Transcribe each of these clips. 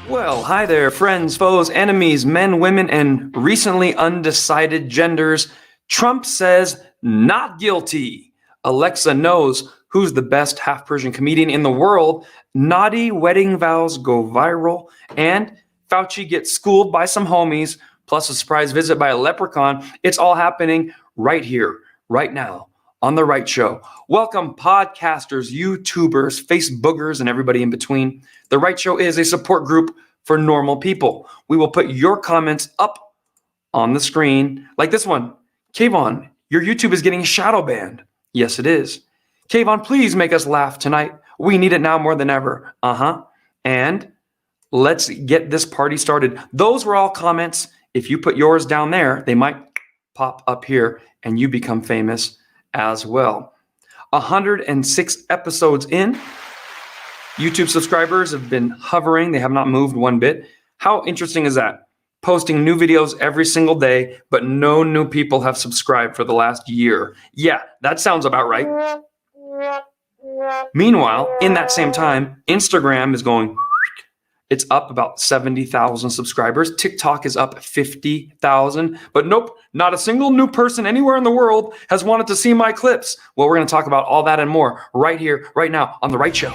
Well, hi there, friends, foes, enemies, men, women, and recently undecided genders. Trump says not guilty. Alexa knows who's the best half-Persian comedian in the world. Naughty wedding vows go viral. And Fauci gets schooled by some homies, plus a surprise visit by a leprechaun. It's all happening right here, right now, on The Right Show. Welcome, podcasters, YouTubers, Facebookers, and everybody in between. The Right Show is a support group for normal people. We will put your comments up on the screen, like this one. Kvon, your YouTube is getting shadow banned. Yes, it is. Kvon, please make us laugh tonight. We need it now more than ever. And let's get this party started. Those were all comments. If you put yours down there, they might pop up here and you become famous as well. 106 episodes in. YouTube subscribers have been hovering. They have not moved one bit. How interesting is that? Posting new videos every single day, but no new people have subscribed for the last year. Yeah, that sounds about right. Meanwhile, in that same time, Instagram is going, it's up about 70,000 subscribers. TikTok is up 50,000. But nope, not a single new person anywhere in the world has wanted to see my clips. Well, we're going to talk about all that and more right here, right now on The Right Show.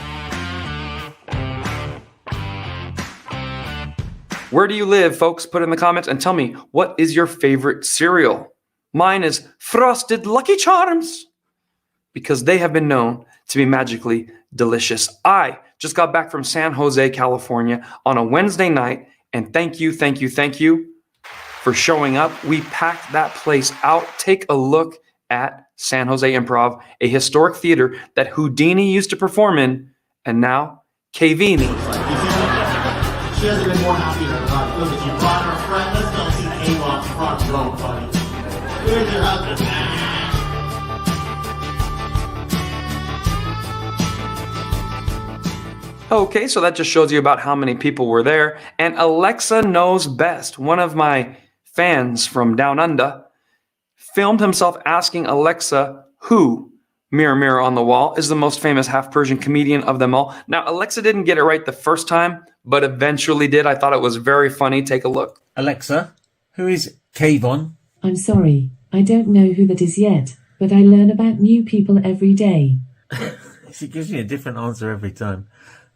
Where do you live, folks? Put in the comments and tell me, what is your favorite cereal? Mine is Frosted Lucky Charms, because they have been known to be magically delicious. I just got back from San Jose, California on a Wednesday night, and thank you for showing up. We packed that place out. Take a look at San Jose Improv, a historic theater that Houdini used to perform in, and now KvonComedy. She hasn't been more happy than that. Look, you brought her friend. Let's go see the A-Walk front row, buddy. Where's your husband? Okay, so that just shows you about how many people were there. And Alexa Knows Best, one of my fans from Down Under, filmed himself asking Alexa who, mirror, mirror on the wall, is the most famous half-Persian comedian of them all. Now, Alexa didn't get it right the first time, but eventually did. I thought it was very funny. Take a look. Alexa, who is Kvon? I'm sorry, I don't know who that is yet, but I learn about new people every day. She gives me a different answer every time.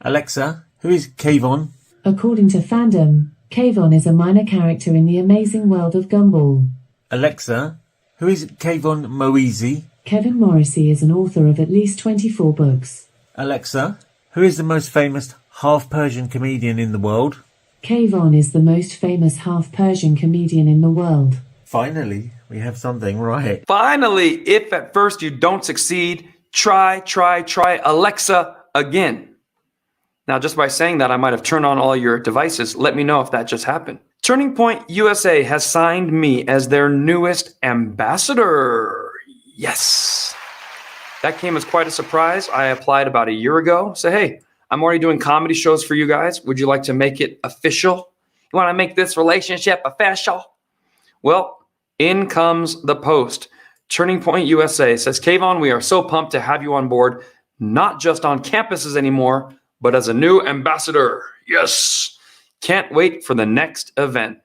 Alexa, who is Kvon? According to fandom, Kvon is a minor character in the amazing world of Gumball. Alexa, who is Kevon Moeezy? Kevin Morrissey is an author of at least 24 books. Alexa, who is the most famous half-Persian comedian in the world? Kvon is the most famous half-Persian comedian in the world. Finally, we have something right. Finally, if at first you don't succeed, try Alexa again. Now, just by saying that, I might have turned on all your devices. Let me know if that just happened. Turning Point USA has signed me as their newest ambassador. Yes. That came as quite a surprise. I applied about a year ago. So, hey, I'm already doing comedy shows for you guys. Would you like to make it official? You want to make this relationship official? Well, in comes the post. Turning Point USA says, Kvon, we are so pumped to have you on board, not just on campuses anymore, but as a new ambassador. Yes. Can't wait for the next event.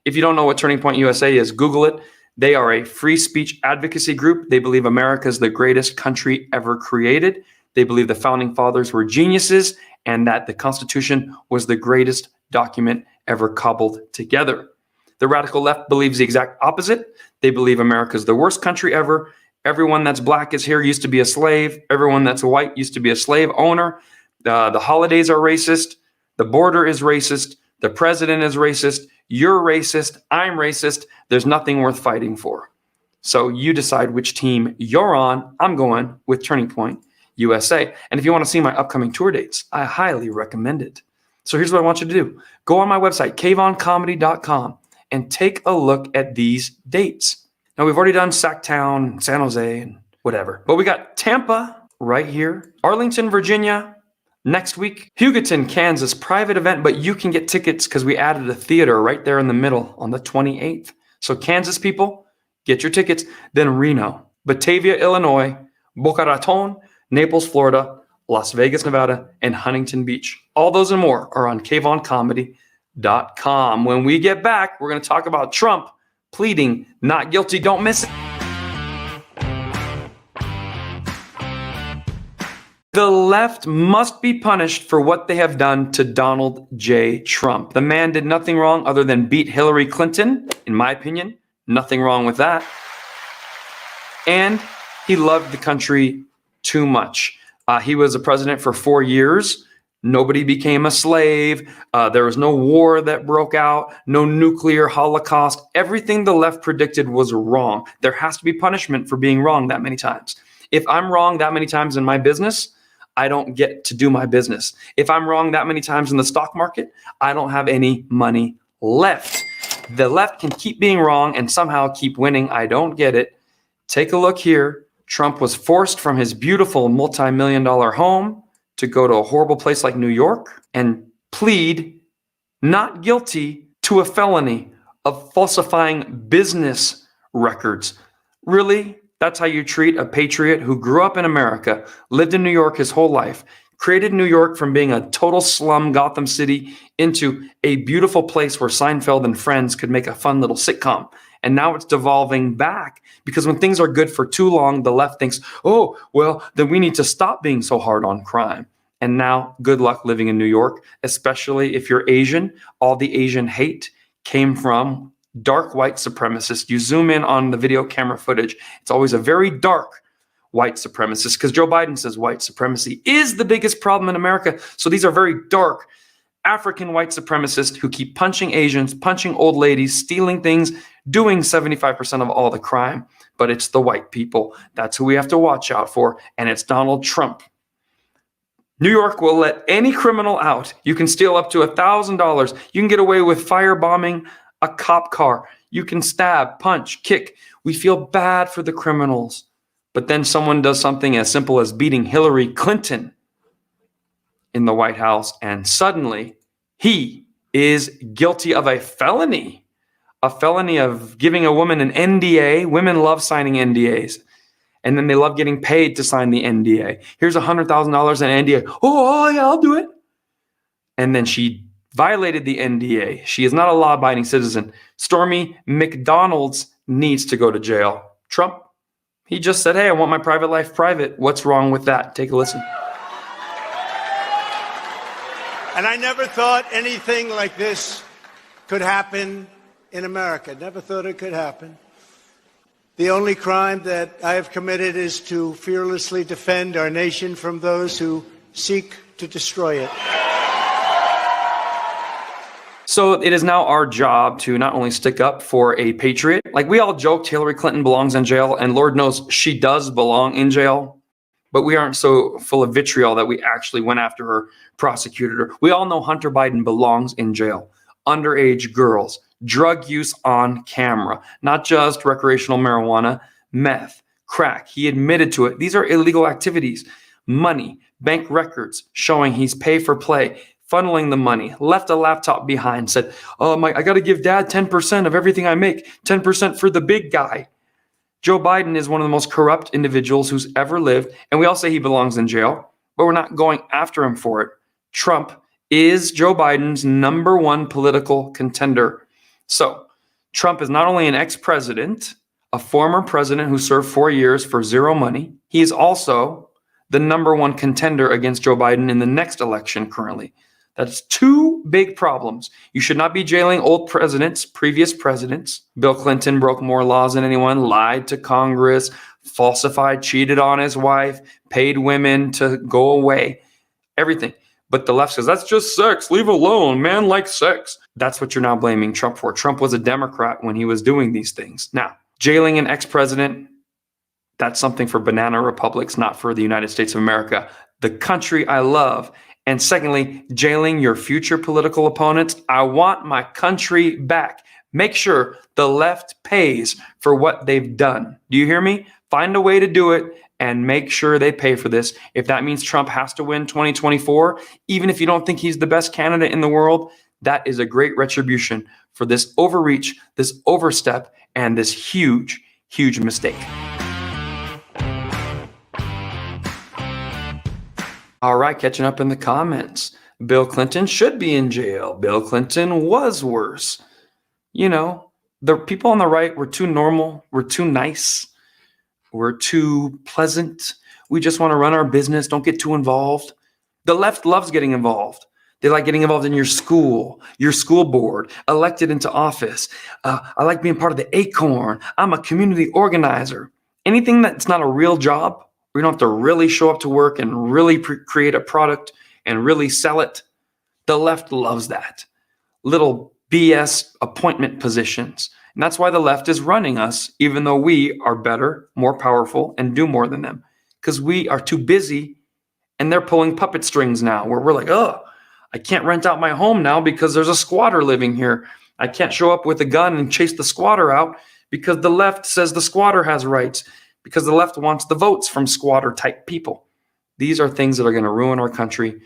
If you don't know what Turning Point USA is, Google it. They are a free speech advocacy group. They believe America is the greatest country ever created. They believe the founding fathers were geniuses and that the Constitution was the greatest document ever cobbled together. The radical left believes the exact opposite. They believe America is the worst country ever. Everyone that's black is here used to be a slave. Everyone that's white used to be a slave owner. The holidays are racist. The border is racist. The president is racist. You're racist. I'm racist. There's nothing worth fighting for. So you decide which team you're on. I'm going with Turning Point USA. And if you want to see my upcoming tour dates, I highly recommend it. So here's what I want you to do. Go on my website, KvonComedy.com, and take a look at these dates. Now, we've already done Sacktown, San Jose, and whatever. But we got Tampa right here, Arlington, Virginia, next week, Hugoton, Kansas, private event, but you can get tickets because we added a theater right there in the middle on the 28th. So Kansas people, get your tickets. Then Reno, Batavia, Illinois, Boca Raton, Naples, Florida, Las Vegas, Nevada, and Huntington Beach. All those and more are on KvonComedy.com. When we get back, we're going to talk about Trump pleading not guilty. Don't miss it. The left must be punished for what they have done to Donald J. Trump. The man did nothing wrong other than beat Hillary Clinton, in my opinion. Nothing wrong with that. And he loved the country too much. He was a president for 4 years. Nobody became a slave. There was no war that broke out, no nuclear holocaust. Everything the left predicted was wrong. There has to be punishment for being wrong that many times. If I'm wrong that many times in my business, I don't get to do my business. If I'm wrong that many times in the stock market, I don't have any money left. The left can keep being wrong and somehow keep winning. I don't get it. Take a look here. Trump was forced from his beautiful multi-million-dollar home to go to a horrible place like New York and plead not guilty to a felony of falsifying business records. Really? That's how you treat a patriot who grew up in America, lived in New York his whole life, created New York from being a total slum Gotham City into a beautiful place where Seinfeld and Friends could make a fun little sitcom. And now it's devolving back because when things are good for too long, the left thinks, oh, well, then we need to stop being so hard on crime. And now good luck living in New York, especially if you're Asian. All the Asian hate came from dark white supremacists. You zoom in on the video camera footage. It's always a very dark white supremacist because Joe Biden says white supremacy is the biggest problem in America. So these are very dark African white supremacists who keep punching Asians, punching old ladies, stealing things, doing 75% of all the crime. But it's the white people. That's who we have to watch out for. And it's Donald Trump. New York will let any criminal out. You can steal up to $1,000. You can get away with firebombing a cop car. You can stab, punch, kick. We feel bad for the criminals. But then someone does something as simple as beating Hillary Clinton in the White House, and suddenly he is guilty of a felony of giving a woman an NDA. Women love signing NDAs, and then they love getting paid to sign the NDA. Here's $100,000 in NDA. Oh, yeah, I'll do it. And then she violated the NDA. She is not a law-abiding citizen. Stormy McDonald's needs to go to jail. Trump, he just said, hey, I want my private life private. What's wrong with that? Take a listen. And I never thought anything like this could happen in America. Never thought it could happen. The only crime that I have committed is to fearlessly defend our nation from those who seek to destroy it. So it is now our job to not only stick up for a patriot. Like we all joked Hillary Clinton belongs in jail, and Lord knows she does belong in jail. But we aren't so full of vitriol that we actually went after her, prosecuted her. We all know Hunter Biden belongs in jail. Underage girls, drug use on camera, not just recreational marijuana, meth, crack. He admitted to it. These are illegal activities. Money, bank records showing he's pay for play, funneling the money, left a laptop behind, said, oh, I got to give dad 10% of everything I make, 10% for the big guy. Joe Biden is one of the most corrupt individuals who's ever lived, and we all say he belongs in jail, but we're not going after him for it. Trump is Joe Biden's number one political contender. So Trump is not only an ex-president, a former president who served 4 years for zero money, he is also the number one contender against Joe Biden in the next election currently. That's two big problems. You should not be jailing old presidents, previous presidents. Bill Clinton broke more laws than anyone, lied to Congress, falsified, cheated on his wife, paid women to go away, everything. But the left says, that's just sex, leave alone, man likes sex. That's what you're now blaming Trump for. Trump was a Democrat when he was doing these things. Now, jailing an ex-president, that's something for banana republics, not for the United States of America, the country I love. And secondly, jailing your future political opponents. I want my country back. Make sure the left pays for what they've done. Do you hear me? Find a way to do it and make sure they pay for this. If that means Trump has to win 2024, even if you don't think he's the best candidate in the world, that is a great retribution for this overreach, this overstep, and this huge, huge mistake. All right, catching up in the comments. Bill Clinton should be in jail. Bill Clinton was worse. You know, the people on the right were too normal. We're too nice. We're too pleasant. We just want to run our business. Don't get too involved. The left loves getting involved. They like getting involved in your school board, elected into office. I like being part of the Acorn. I'm a community organizer. Anything that's not a real job, where you don't have to really show up to work and really create a product and really sell it, the left loves that. Little BS appointment positions. And that's why the left is running us, even though we are better, more powerful, and do more than them. Because we are too busy, and they're pulling puppet strings now, where we're like, oh, I can't rent out my home now because there's a squatter living here. I can't show up with a gun and chase the squatter out because the left says the squatter has rights, because the left wants the votes from squatter-type people. These are things that are going to ruin our country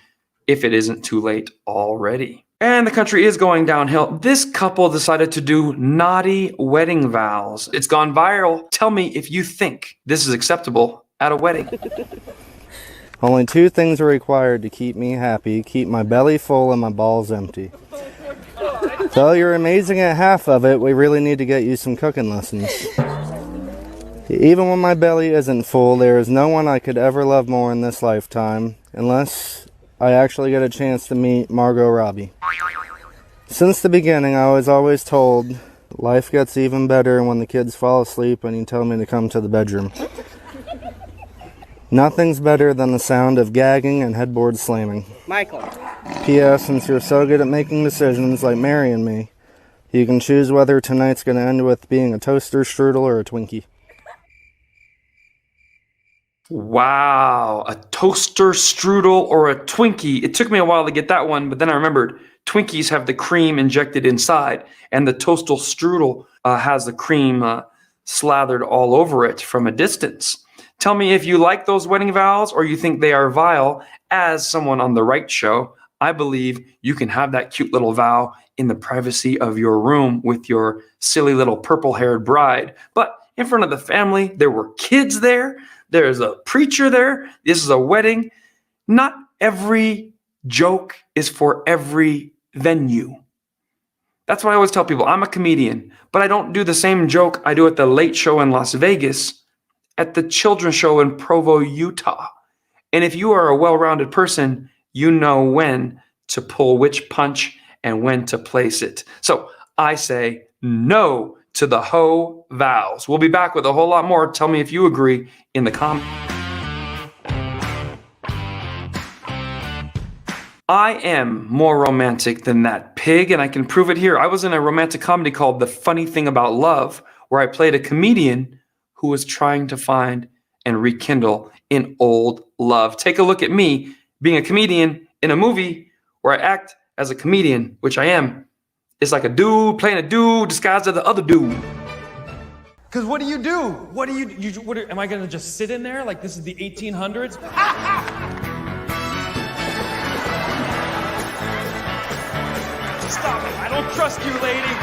if it isn't too late already. And the country is going downhill. This couple decided to do naughty wedding vows. It's gone viral. Tell me if you think this is acceptable at a wedding. Only two things are required to keep me happy: keep my belly full and my balls empty. Though you're amazing at half of it, we really need to get you some cooking lessons. Even when my belly isn't full, there is no one I could ever love more in this lifetime, unless I actually get a chance to meet Margot Robbie. Since the beginning, I was always told life gets even better when the kids fall asleep and you tell me to come to the bedroom. Nothing's better than the sound of gagging and headboard slamming. Michael. P.S. Since you're so good at making decisions like marrying me, you can choose whether tonight's going to end with being a toaster, strudel, or a Twinkie. Wow, a toaster, strudel, or a Twinkie. It took me a while to get that one, but then I remembered Twinkies have the cream injected inside, and the toastal strudel has the cream slathered all over it from a distance. Tell me if you like those wedding vows or you think they are vile. As someone on the right show, I believe you can have that cute little vow in the privacy of your room with your silly little purple-haired bride. But in front of the family, there were kids there. There's a preacher there. This is a wedding. Not every joke is for every venue. That's why I always tell people, I'm a comedian, but I don't do the same joke I do at the Late Show in Las Vegas, at the Children's Show in Provo, Utah. And if you are a well-rounded person, you know when to pull which punch and when to place it. So I say no to the hoe vows. We'll be back with a whole lot more. Tell me if you agree in the comments. I am more romantic than that pig, and I can prove it here. I was in a romantic comedy called The Funny Thing About Love, where I played a comedian who was trying to find and rekindle an old love. Take a look at me being a comedian in a movie where I act as a comedian, which I am. It's like a dude playing a dude disguised as the other dude. Because what do? Am I going to just sit in there like this is the 1800s? Stop it. I don't trust you, lady.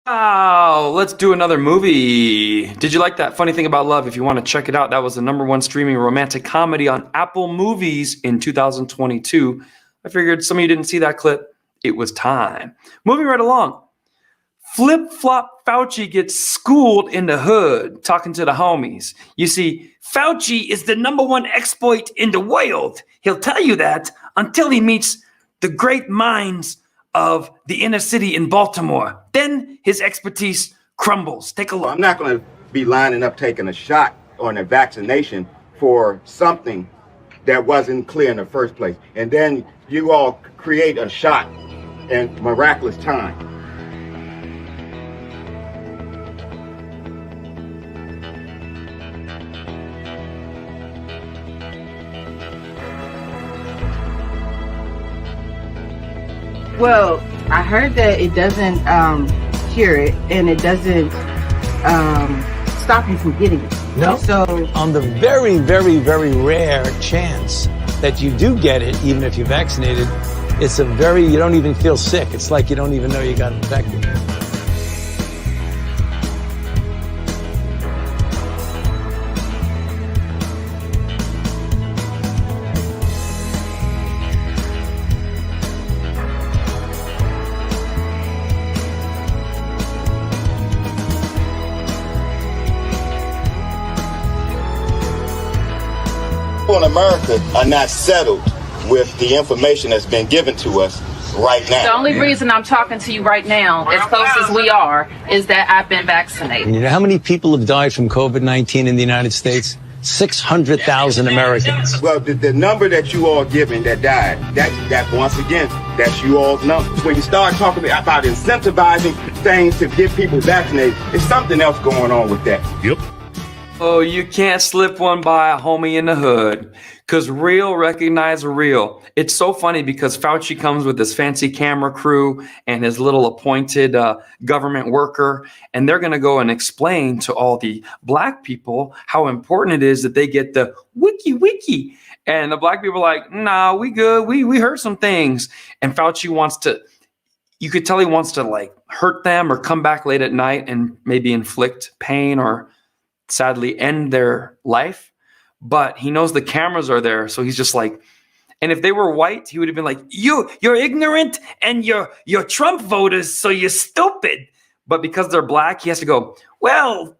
Wow, let's do another movie. Did you like that Funny Thing About Love? If you want to check it out, that was the #1 streaming romantic comedy on Apple Movies in 2022. I figured some of you didn't see that clip. It was time. Moving right along. Flip-flop Fauci gets schooled in the hood, talking to the homies. You see, Fauci is the #1 exploit in the world. He'll tell you that until he meets the great minds of the inner city in Baltimore. Then his expertise crumbles. Take a look. I'm not going to be lining up taking a shot or a vaccination for something that wasn't clear in the first place. And then you all create a shot in miraculous time. Well, I heard that it doesn't cure it, and it doesn't stop you from getting it. No. So on the very, very, very rare chance that you do get it, even if you're vaccinated, it's you don't even feel sick. It's like you don't even know you got infected. people in America are not settled with the information that's been given to us right now. The only reason I'm talking to you right now, as close as we are, is that I've been vaccinated. You know how many people have died from COVID-19 in the United States? 600,000 Americans. Well, the number that you all giving that died, that once again, that's you all's number. When you start talking about incentivizing things to get people vaccinated, there's something else going on with that. Yep. Oh, you can't slip one by a homie in the hood. Because real recognize real. It's so funny because Fauci comes with his fancy camera crew and his little appointed government worker. And they're going to go and explain to all the black people how important it is that they get the wiki. And the black people are like, nah, we good. We heard some things. And Fauci wants to, you could tell he wants to like hurt them or come back late at night and maybe inflict pain or sadly end their life. But he knows the cameras are there. So he's just like, and if they were white, he would have been like, you're ignorant and you're Trump voters, so you're stupid. But because they're black, he has to go, well,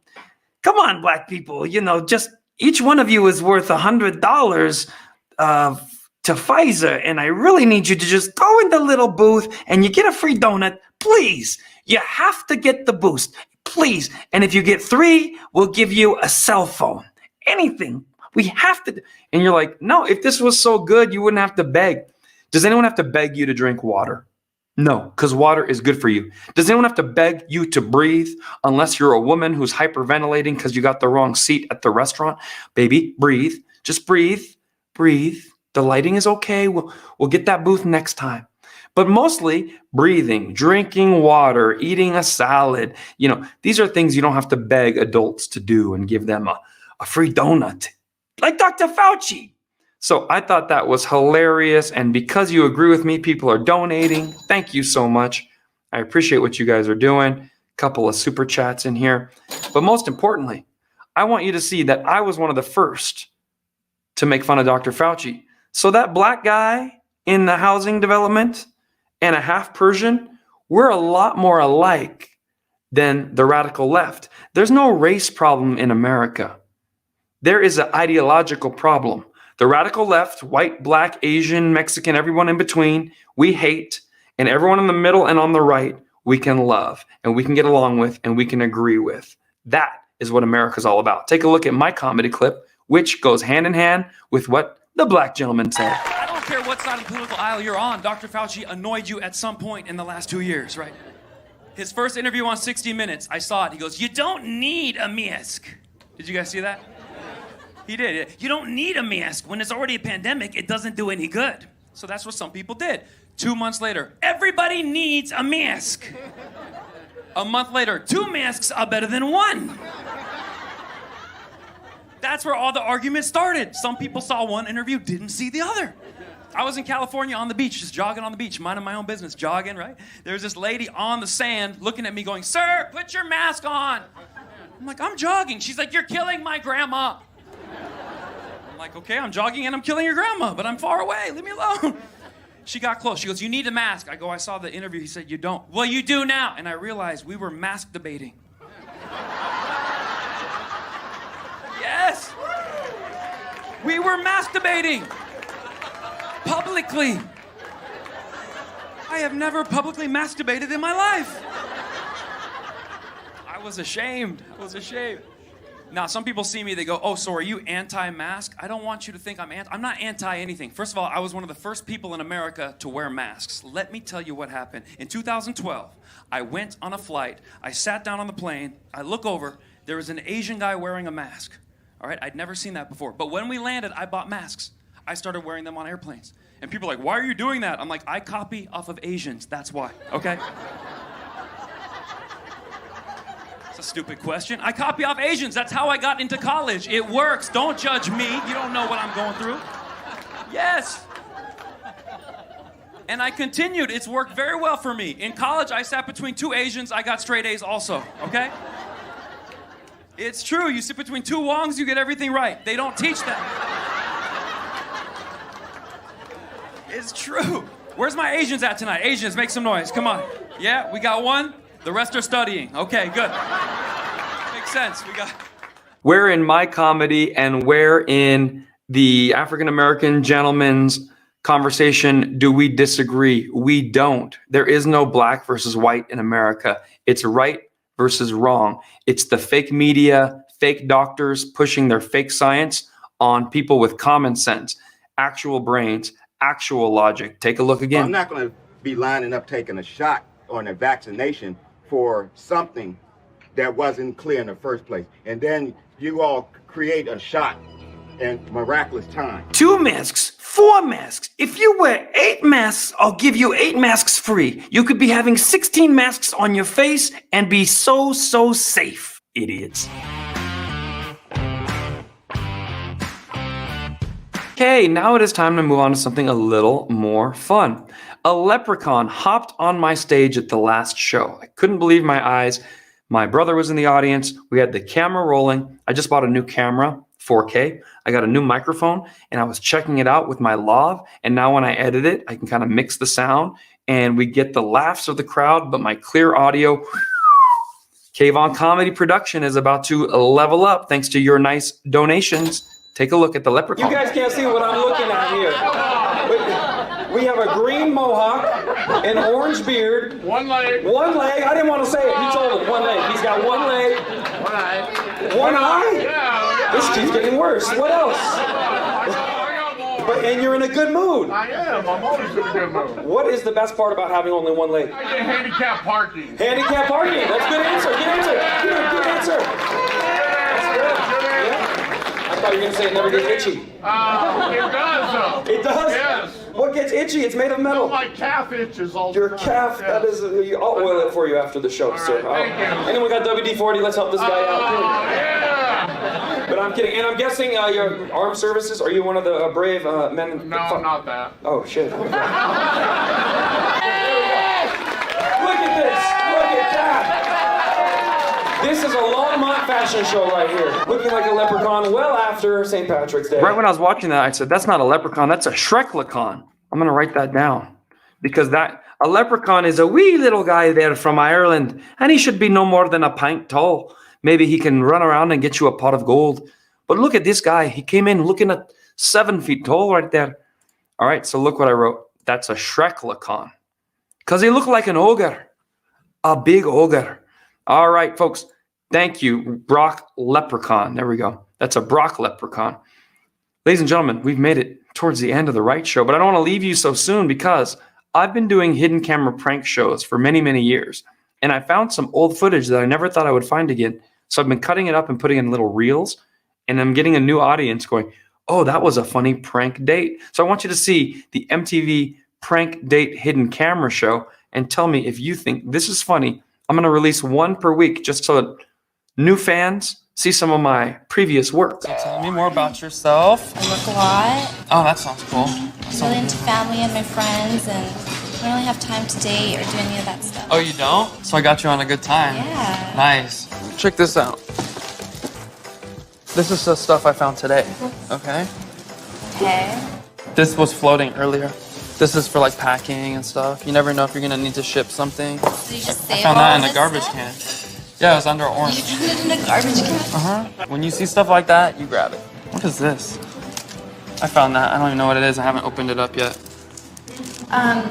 come on, black people, just each one of you is worth $100 to Pfizer. And I really need you to just go in the little booth and you get a free donut. Please, you have to get the boost, please. And if you get 3, we'll give you a cell phone, anything. We have to. And you're like, no, if this was so good, you wouldn't have to beg. Does anyone have to beg you to drink water? No, because water is good for you. Does anyone have to beg you to breathe unless you're a woman who's hyperventilating because you got the wrong seat at the restaurant? Baby, breathe. Just breathe. Breathe. The lighting is okay. We'll get that booth next time. But mostly breathing, drinking water, eating a salad. These are things you don't have to beg adults to do and give them a free donut. Like Dr. Fauci. So I thought that was hilarious. And because you agree with me, people are donating. Thank you so much. I appreciate what you guys are doing. Couple of super chats in here. But most importantly, I want you to see that I was one of the first to make fun of Dr. Fauci. So that black guy in the housing development and a half Persian, we're a lot more alike than the radical left. There's no race problem in America. There is an ideological problem. The radical left, white, black, Asian, Mexican, everyone in between, we hate. And everyone in the middle and on the right, we can love and we can get along with and we can agree with. That is what America's all about. Take a look at my comedy clip, which goes hand in hand with what the black gentleman said. I don't care what side of the political aisle you're on. Dr. Fauci annoyed you at some point in the last 2 years, right? His first interview on 60 Minutes, I saw it. He goes, you don't need a mask. Did you guys see that? He did. You don't need a mask. When it's already a pandemic, it doesn't do any good. So that's what some people did. 2 months later, everybody needs a mask. A month later, 2 masks are better than 1. That's where all the arguments started. Some people saw one interview, didn't see the other. I was in California on the beach, just jogging on the beach, minding my own business, jogging, right? There's this lady on the sand looking at me going, sir, put your mask on. I'm like, I'm jogging. She's like, you're killing my grandma. I'm like, okay, I'm jogging and I'm killing your grandma, but I'm far away. Leave me alone. She got close. She goes, you need a mask. I go, I saw the interview. He said, you don't. Well, you do now. And I realized we were mask debating. Yes. We were mask debating. Publicly. I have never publicly masturbated in my life. I was ashamed. Now, some people see me, they go, oh, so are you anti-mask? I don't want you to think I'm not anti-anything. First of all, I was one of the first people in America to wear masks. Let me tell you what happened. In 2012, I went on a flight. I sat down on the plane. I look over. There was an Asian guy wearing a mask. All right, I'd never seen that before. But when we landed, I bought masks. I started wearing them on airplanes. And people are like, why are you doing that? I'm like, I copy off of Asians. That's why, okay? It's a stupid question. I copy off Asians. That's how I got into college. It works. Don't judge me. You don't know what I'm going through. Yes. And I continued. It's worked very well for me. In college, I sat between 2 Asians. I got straight A's also, okay? It's true. You sit between 2 Wongs, you get everything right. They don't teach that. It's true. Where's my Asians at tonight? Asians, make some noise. Come on. Yeah, we got 1. The rest are studying. Okay, good. Makes sense. We got... Where in my comedy and where in the African American gentleman's conversation. Do we disagree? We don't. There is no black versus white in America. It's right versus wrong. It's the fake media, fake doctors pushing their fake science on people with common sense, actual brains, actual logic. Take a look again. I'm not going to be lining up taking a shot on a vaccination for something that wasn't clear in the first place. And then you all create a shot in miraculous time. 2 masks, 4 masks. If you wear 8 masks, I'll give you 8 masks free. You could be having 16 masks on your face and be so safe, idiots. Okay, now it is time to move on to something a little more fun. A leprechaun hopped on my stage at the last show. I couldn't believe my eyes. My brother was in the audience. We had the camera rolling. I just bought a new camera, 4K. I got a new microphone, and I was checking it out with my lav. And now when I edit it, I can kind of mix the sound, and we get the laughs of the crowd, but my clear audio. KvonComedy production is about to level up thanks to your nice donations. Take a look at the leprechaun. You guys can't see what I'm looking at here. We have a green mohawk, an orange beard. One leg. One leg. I didn't want to say it. You told him. One leg. He's got one leg. One eye. One eye? Yeah. This keeps getting worse. What else? And you're in a good mood. I am. I'm always in a good mood. What is the best part about having only one leg? I get handicap parking. Handicap parking. That's a good answer. Good answer. Good answer. That's good. Yeah. I thought you were going to say it never gets itchy. It does, though. It does? Yes. What gets itchy? It's made of metal. No, my calf itches all the Your time. calf, Yes. that is, I'll oil it for you after the show, sir. Thank you. Anyone got WD-40? Let's help this guy out. Yeah. But I'm kidding. And I'm guessing your armed services, are you one of the brave men? No, I'm not that. Oh, shit. Look at this. Look at that. This is a Longmont fashion show right here. Looking like a leprechaun well after St. Patrick's Day. Right when I was watching that, I said, that's not a leprechaun, that's a Shreklecon. I'm going to write that down. Because a leprechaun is a wee little guy there from Ireland, and he should be no more than a pint tall. Maybe he can run around and get you a pot of gold. But look at this guy. He came in looking at 7 feet tall right there. All right, so look what I wrote. That's a Shreklecon. Because he looked like an ogre. A big ogre. All right, folks. Thank you, Brock Leprechaun. There we go. That's a Brock Leprechaun. Ladies and gentlemen, we've made it towards the end of the Right Show, but I don't want to leave you so soon because I've been doing hidden camera prank shows for many, many years, and I found some old footage that I never thought I would find again. So I've been cutting it up and putting it in little reels, and I'm getting a new audience going, oh, that was a funny prank date. So I want you to see the MTV Prank Date Hidden Camera Show and tell me if you think this is funny. I'm going to release one per week just so that new fans see some of my previous work. So tell me more about yourself. I work a lot. Oh, that sounds cool. I'm really into family and my friends, and I don't really have time to date or do any of that stuff. Oh, you don't? So I got you on a good time. Yeah. Nice. Check this out. This is the stuff I found today, okay? Okay. This was floating earlier. This is for like packing and stuff. You never know if you're gonna need to ship something. So you just save I found all that in this a garbage stuff? can. Yeah, it was under an orange. You found it in a garbage can? When you see stuff like that, you grab it. What is this? I found that. I don't even know what it is. I haven't opened it up yet.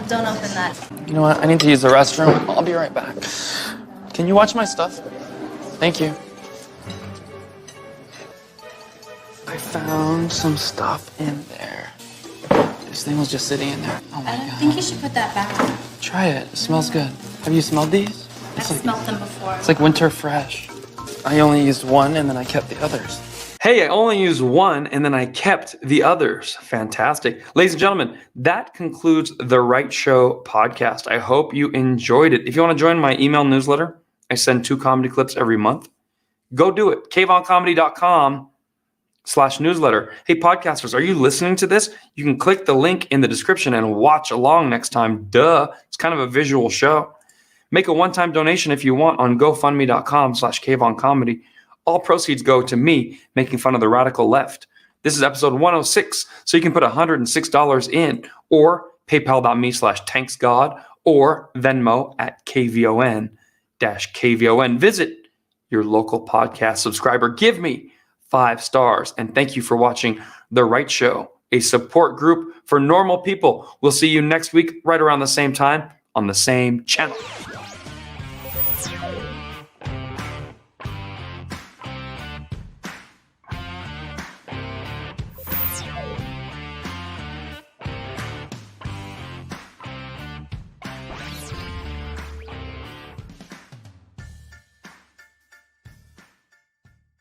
Don't open that. You know what? I need to use the restroom. I'll be right back. Can you watch my stuff? Thank you. I found some stuff in there. This thing was just sitting in there. Oh my I don't god. think you should put that back. Try it. It smells good. Have you smelled these? I've smelled them before. It's like winter fresh. I only used one and then I kept the others. Hey, I only used one and then I kept the others. Fantastic. Ladies and gentlemen, that concludes the Right Show podcast. I hope you enjoyed it. If you want to join my email newsletter, I send 2 comedy clips every month. Go do it. KvonComedy.com/newsletter. Hey, podcasters, are you listening to this? You can click the link in the description and watch along next time. Duh. It's kind of a visual show. Make a one-time donation if you want on GoFundMe.com/KvonComedy. All proceeds go to me making fun of the radical left. This is episode 106, so you can put $106 in, or PayPal.me/TanksGod, or Venmo at KVON-KVON. Visit your local podcast subscriber. Give me 5 stars. And thank you for watching The Right Show, a support group for normal people. We'll see you next week right around the same time on the same channel.